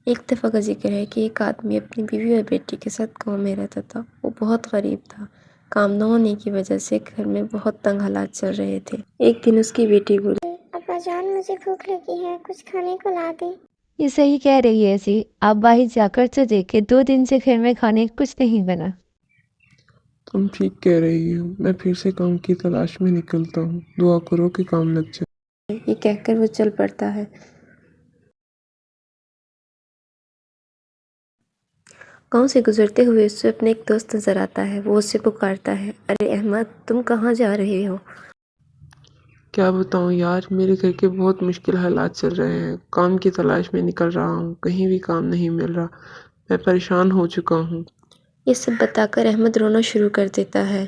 ایک دفعہ کا ذکر ہے کہ ایک آدمی اپنی بیوی اور بیٹی کے ساتھ گاؤں میں رہتا تھا۔ وہ بہت غریب تھا۔ کام نہ ہونے کی وجہ سے گھر میں بہت تنگ حالات چل رہے تھے۔ ایک دن اس کی بیٹی بولی، ابا جان مجھے بھوک لگی ہے، کچھ کھانے کو لا دیں۔ یہ صحیح کہہ رہی ہے سی، آپ باہر جا کر تو دیکھے 2 دن سے گھر میں کھانے کچھ نہیں بنا۔ تم ٹھیک کہہ رہی ہو، میں پھر سے کام کی تلاش میں نکلتا ہوں۔ دعا کرو کہ کام لگ جائے۔ یہ کہہ کر وہ چل پڑتا ہے۔ گاؤں سے گزرتے ہوئے اسے اپنے ایک دوست نظر آتا ہے۔ وہ اسے پکارتا ہے، ارے احمد، تم کہاں جا رہے ہو؟ کیا بتاؤں یار، میرے گھر کے بہت مشکل حالات چل رہے ہیں۔ کام کی تلاش میں نکل رہا ہوں، کہیں بھی کام نہیں مل رہا۔ میں پریشان ہو چکا ہوں۔ یہ سب بتا کر احمد رونا شروع کر دیتا ہے۔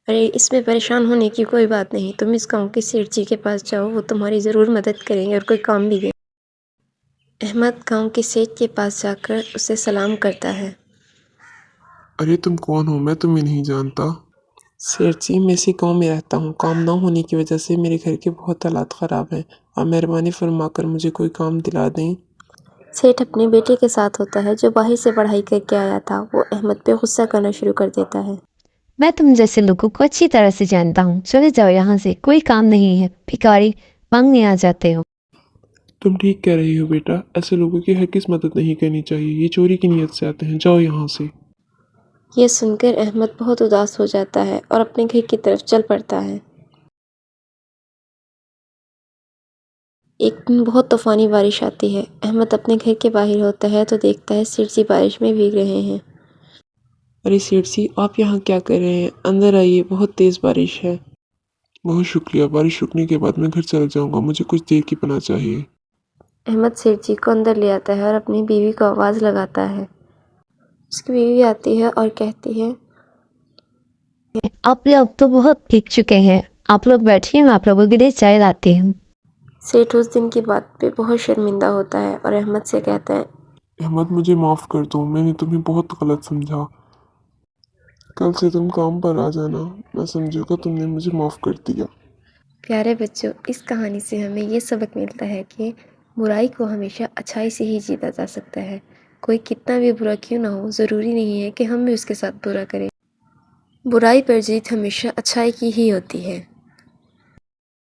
ارے اس میں پریشان ہونے کی کوئی بات نہیں، تم اس گاؤں کے سیٹھ جی کے پاس جاؤ، وہ تمہاری ضرور مدد کریں گے اور کوئی کام بھی دیں۔ احمد گاؤں کے سیٹھ کے پاس جا کر اسے سلام کرتا ہے۔ ارے تم کون ہو؟ میں تمہیں نہیں جانتا۔ سیٹھ جی، میں اسی گاؤں میں رہتا ہوں۔ کام نہ ہونے کی وجہ سے میرے گھر کے بہت حالات خراب ہیں۔ آپ مہربانی فرما کر مجھے کوئی کام دلا دیں۔ سیٹھ اپنے بیٹے کے ساتھ ہوتا ہے جو باہر سے پڑھائی کر کے آیا تھا۔ وہ احمد پہ غصہ کرنا شروع کر دیتا ہے۔ میں تم جیسے لوگوں کو اچھی طرح سے جانتا ہوں، چلے جاؤ یہاں سے، کوئی کام نہیں ہے، بھکاری مانگنے آ جاتے ہو۔ تم ٹھیک کہہ رہی ہو بیٹا، ایسے لوگوں کی ہرگز مدد نہیں کرنی چاہیے، یہ چوری کی نیت سے آتے ہیں، جاؤ یہاں سے۔ یہ سن کر احمد بہت اداس ہو جاتا ہے اور اپنے گھر کی طرف چل پڑتا ہے۔ ایک دن بہت طوفانی بارش آتی ہے۔ احمد اپنے گھر کے باہر ہوتا ہے تو دیکھتا ہے سیٹھ جی بارش میں بھیگ رہے ہیں۔ ارے سیٹھ جی، آپ یہاں کیا کر رہے ہیں؟ اندر آئیے، بہت تیز بارش ہے۔ بہت شکریہ، بارش رکنے کے بعد میں گھر چلا جاؤں گا، مجھے کچھ دیر کی پناہ چاہیے۔ احمد سیٹھ جی کو اندر لے آتا ہے اور اپنی بیوی کو آواز لگاتا ہے۔ اس کی بیوی آتی ہے اور کہتی ہے، آپ لوگ تو بہت بھیگ چکے ہیں، آپ لوگ بیٹھیے، میں آپ لوگوں کے لیے چائے لاتی ہوں۔ سیٹھ اس دن کی بات پہ بہت شرمندہ ہوتا ہے اور احمد سے کہتا ہے، احمد مجھے معاف کر دو، میں نے تمہیں بہت غلط سمجھا۔ کل سے تم کام پر آ جانا، میں سمجھوں گا تم نے مجھے معاف کر دیا۔ پیارے بچوں، اس کہانی سے ہمیں یہ سبق ملتا ہے کہ برائی کو ہمیشہ اچھائی سے ہی جیتا جا سکتا ہے۔ کوئی کتنا بھی برا کیوں نہ ہو، ضروری نہیں ہے کہ ہم بھی اس کے ساتھ برا کریں۔ برائی پر جیت ہمیشہ اچھائی کی ہی ہوتی ہے۔